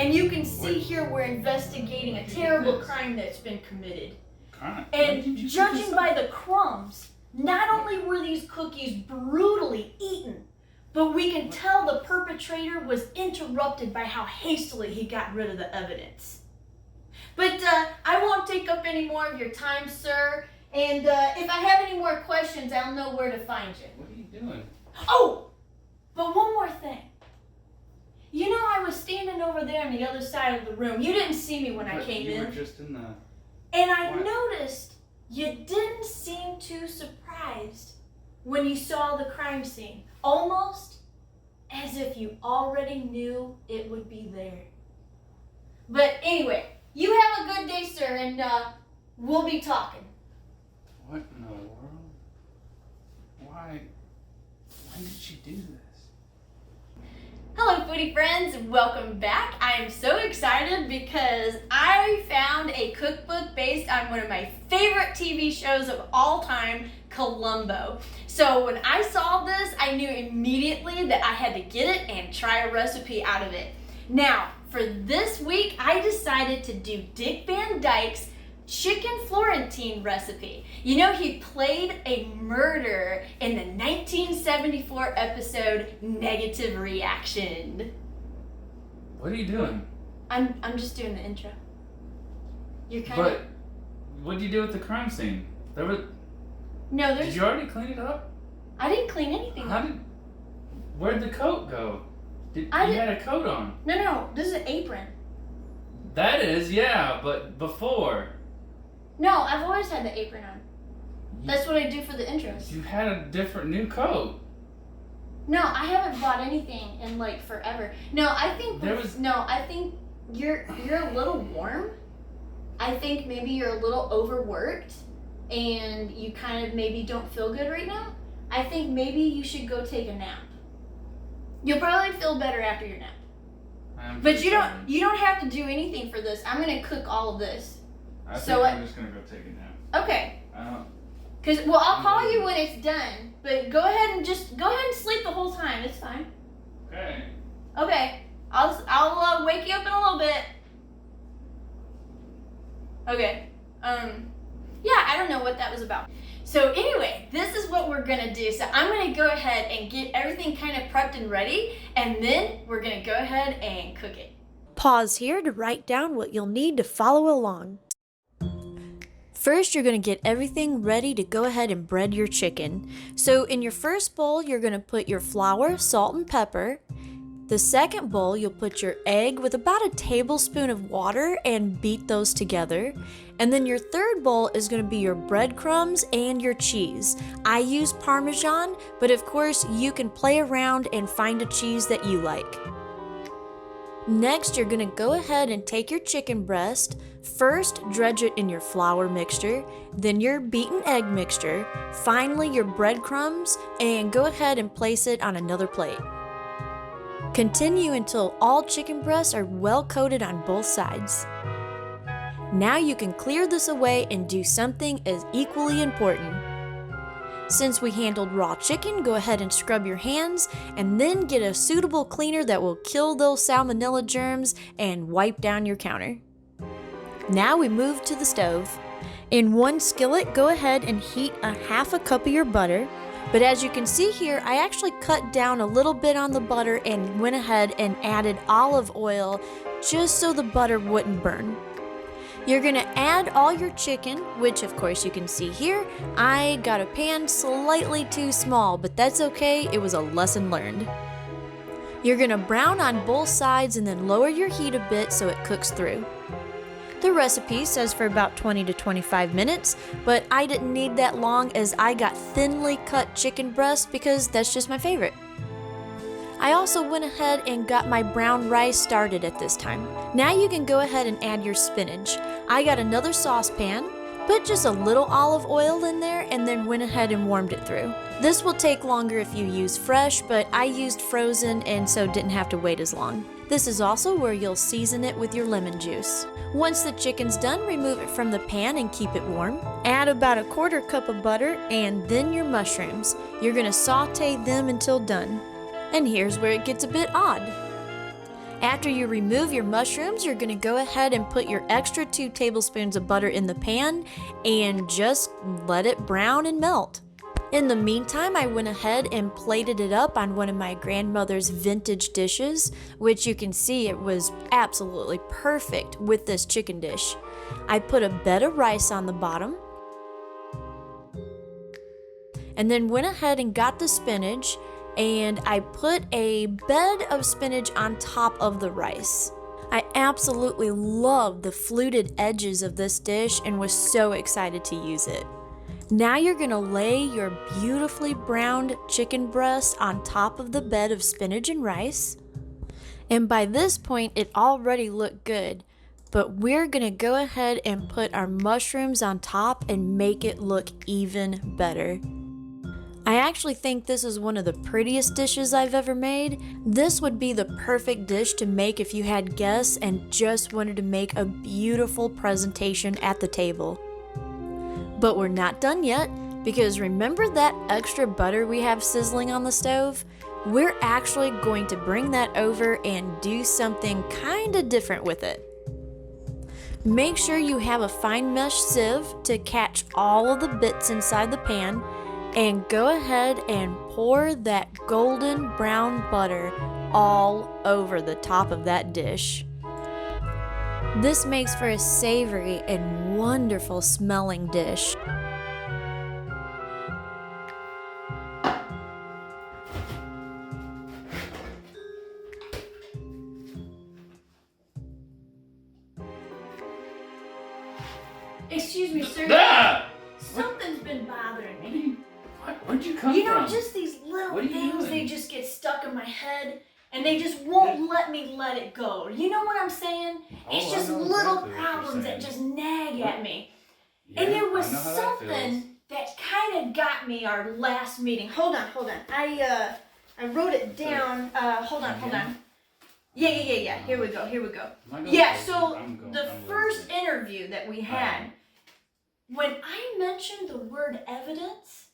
And you can see here we're investigating a terrible crime that's been committed. And judging by the crumbs, not only were these cookies brutally eaten, but we can tell the perpetrator was interrupted by how hastily he got rid of the evidence. But I won't take up any more of your time, sir. And if I have any more questions, I'll know where to find you. What are you doing? Oh, but one more thing. You know, I was standing over there on the other side of the room. You didn't see me when I came in. You were just in the... And I noticed you didn't seem too surprised when you saw the crime scene. Almost as if you already knew it would be there. But anyway, you have a good day, sir, and we'll be talking. What in the world? Why did she do this? Hello, foodie friends. Welcome back. I am so excited because I found a cookbook based on one of my favorite TV shows of all time, Columbo. So when I saw this, I knew immediately that I had to get it and try a recipe out of it. Now, for this week, I decided to do Dick Van Dyke's Chicken Florentine recipe. You know, he played a murderer in the 1974 episode Negative Reaction. What are you doing? I'm just doing the intro. You're kind But what did you do with the crime scene? Did you already clean it up? I didn't clean anything up. Where'd the coat go? You had a coat on. No, this is an apron. That is, yeah, but before. No, I've always had the apron on. That's what I do for the intros. You had a different new coat. No, I haven't bought anything in like forever. No, I think I think you're a little warm. I think maybe you're a little overworked and you kind of maybe don't feel good right now. I think maybe you should go take a nap. You'll probably feel better after your nap. But you don't have to do anything for this. I'm gonna cook all of this. I'm just gonna go take a nap. Okay. I'll call you when it's done. But go ahead and sleep the whole time. It's fine. Okay. Okay. I'll wake you up in a little bit. Okay. Yeah, I don't know what that was about. So anyway, this is what we're gonna do. So I'm gonna go ahead and get everything kind of prepped and ready, and then we're gonna go ahead and cook it. Pause here to write down what you'll need to follow along. First, you're going to get everything ready to go ahead and bread your chicken. So in your first bowl, you're going to put your flour, salt, and pepper. The second bowl, you'll put your egg with about a tablespoon of water and beat those together. And then your third bowl is going to be your breadcrumbs and your cheese. I use Parmesan, but of course you can play around and find a cheese that you like. Next, you're going to go ahead and take your chicken breast. First, dredge it in your flour mixture, then your beaten egg mixture, finally your breadcrumbs, and go ahead and place it on another plate. Continue until all chicken breasts are well coated on both sides. Now you can clear this away and do something as equally important. Since we handled raw chicken, go ahead and scrub your hands and then get a suitable cleaner that will kill those salmonella germs and wipe down your counter. Now we move to the stove. In one skillet, go ahead and heat a half a cup of your butter. But as you can see here, I actually cut down a little bit on the butter and went ahead and added olive oil just so the butter wouldn't burn. You're going to add all your chicken, which of course you can see here. I got a pan slightly too small, but that's okay, it was a lesson learned. You're going to brown on both sides and then lower your heat a bit so it cooks through. The recipe says for about 20 to 25 minutes, but I didn't need that long as I got thinly cut chicken breast because that's just my favorite. I also went ahead and got my brown rice started at this time. Now you can go ahead and add your spinach. I got another saucepan, put just a little olive oil in there, and then went ahead and warmed it through. This will take longer if you use fresh, but I used frozen and so didn't have to wait as long. This is also where you'll season it with your lemon juice. Once the chicken's done, remove it from the pan and keep it warm. Add about a quarter cup of butter and then your mushrooms. You're gonna saute them until done. And here's where it gets a bit odd. After you remove your mushrooms, you're going to go ahead and put your extra 2 tablespoons of butter in the pan and just let it brown and melt. In the meantime, I went ahead and plated it up on one of my grandmother's vintage dishes, which you can see it was absolutely perfect with this chicken dish. I put a bed of rice on the bottom, and then went ahead and got the spinach, and I put a bed of spinach on top of the rice. I absolutely love the fluted edges of this dish and was so excited to use it. Now you're going to lay your beautifully browned chicken breast on top of the bed of spinach and rice. And by this point, it already looked good, but we're going to go ahead and put our mushrooms on top and make it look even better. I actually think this is one of the prettiest dishes I've ever made. This would be the perfect dish to make if you had guests and just wanted to make a beautiful presentation at the table. But we're not done yet, because remember that extra butter we have sizzling on the stove? We're actually going to bring that over and do something kinda different with it. Make sure you have a fine mesh sieve to catch all of the bits inside the pan, and go ahead and pour that golden brown butter all over the top of that dish. This makes for a savory and wonderful smelling dish. Excuse me, sir. Ah! Something's been bothering me. Where'd you come You know, from? just these little What are you things, doing? they just get stuck in my head and they just won't let me let it go. You know what I'm saying? It's Oh, I just know little exactly what you're problems that saying. just nag at me. Yeah, And there was I know how that feels. something that kind of got me our last meeting. Hold on. I wrote it down. Hold on. Yeah. Here we go. Am I going Yeah, crazy? so I'm the losing first it. interview that we had, when I mentioned the word evidence,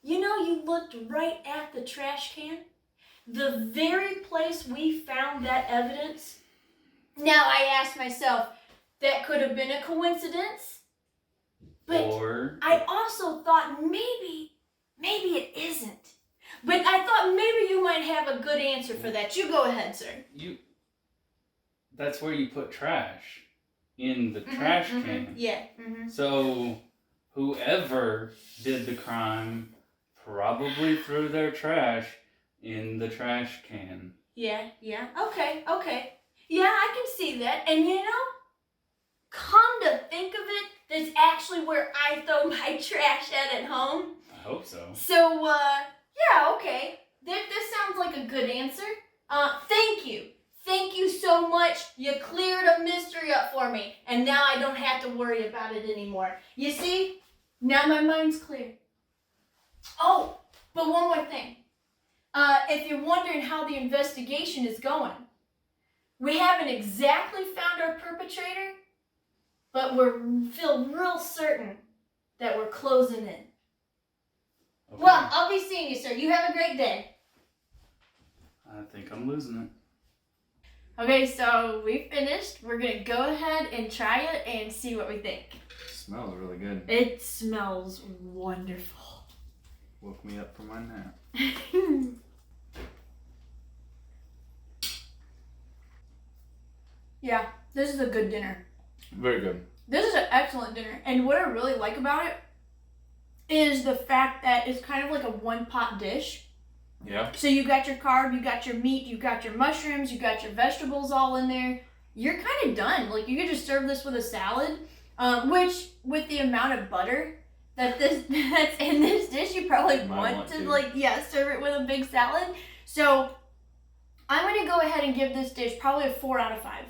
you know, you looked right at the trash can, the very place we found that evidence. Now I asked myself, that could have been a coincidence, but Or I also thought maybe it isn't. But I thought maybe you might have a good answer for that. You go ahead, sir. that's where you put trash, in the trash can. Yeah. So whoever did the crime probably threw their trash in the trash can. Yeah. Okay. Yeah, I can see that. And you know, come to think of it, that's actually where I throw my trash at home. I hope so. So, yeah, okay. This sounds like a good answer. Thank you. Thank you so much. You cleared a mystery up for me. And now I don't have to worry about it anymore. You see? Now my mind's clear. Oh, but one more thing. If you're wondering how the investigation is going, we haven't exactly found our perpetrator, but we feel real certain that we're closing in. Okay. Well, I'll be seeing you, sir. You have a great day. I think I'm losing it. Okay, so we finished. We're going to go ahead and try it and see what we think. Smells really good. It smells wonderful. Woke me up from my nap. Yeah, this is a good dinner. Very good. This is an excellent dinner. And what I really like about it is the fact that it's kind of like a one-pot dish. Yeah. So you got your carb, you got your meat, you got your mushrooms, you got your vegetables all in there. You're kind of done. Like, you could just serve this with a salad, which with the amount of butter that's in this dish, you probably want to serve it with a big salad. So I'm going to go ahead and give this dish probably a 4 out of 5.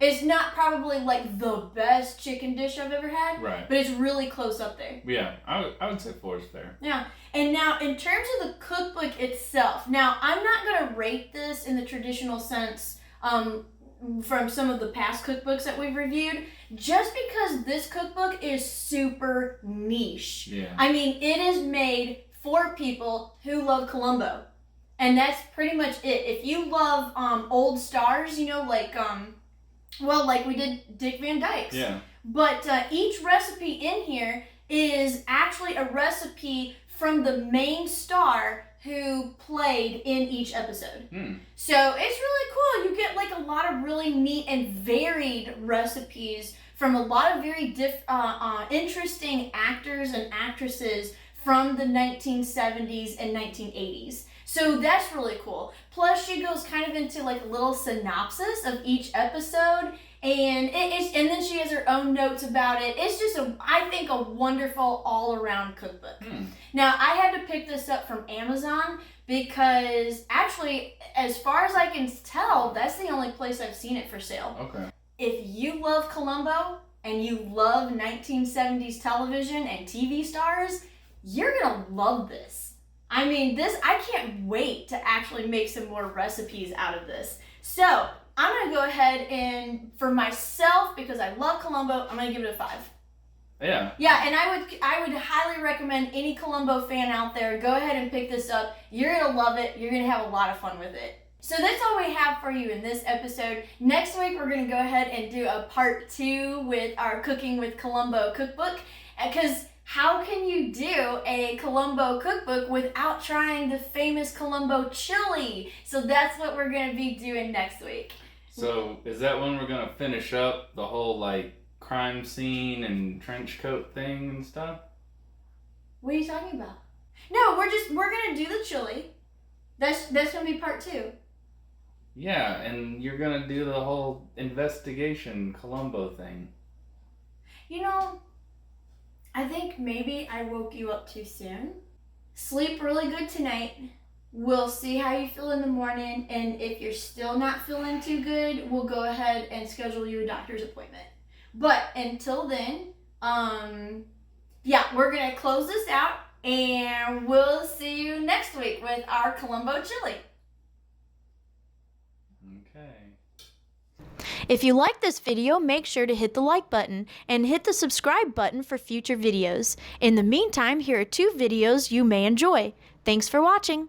It's not probably like the best chicken dish I've ever had, Right. but it's really close up there. Yeah, I would say 4 is fair. Yeah, and now in terms of the cookbook itself, now I'm not going to rate this in the traditional sense from some of the past cookbooks that we've reviewed, just because this cookbook is super niche. Yeah. I mean, it is made for people who love Columbo. And that's pretty much it. If you love old stars, you know, like like we did Dick Van Dyke's. Yeah. But each recipe in here is actually a recipe from the main star who played in each episode. So it's really cool. You get like a lot of really neat and varied recipes from a lot of very interesting actors and actresses from the 1970s and 1980s. So that's really cool. Plus she goes kind of into like a little synopsis of each episode, and and then she has her own notes about it. It's just I think a wonderful all-around cookbook. Now I had to pick this up from Amazon because actually, as far as I can tell, that's the only place I've seen it for sale. Okay. If you love Columbo and you love 1970s television and TV stars, you're gonna love this. I mean, I can't wait to actually make some more recipes out of this. So I'm gonna go ahead and, for myself, because I love Columbo, I'm gonna give it a 5. Yeah. Yeah, and I would highly recommend any Columbo fan out there, go ahead and pick this up. You're gonna love it. You're gonna have a lot of fun with it. So that's all we have for you in this episode. Next week, we're gonna go ahead and do a part 2 with our Cooking with Columbo cookbook, because how can you do a Columbo cookbook without trying the famous Columbo chili? So that's what we're going to be doing next week. So is that when we're going to finish up the whole like crime scene and trench coat thing and stuff? What are you talking about? No, we're going to do the chili. That's going to be part 2. Yeah, and you're going to do the whole investigation Columbo thing. You know, I think maybe I woke you up too soon. Sleep really good tonight. We'll see how you feel in the morning, and if you're still not feeling too good, we'll go ahead and schedule you a doctor's appointment. But until then, we're gonna close this out, and we'll see you next week with our Columbo chili. Okay. If you like this video, make sure to hit the like button and hit the subscribe button for future videos. In the meantime, here are 2 videos you may enjoy. Thanks for watching.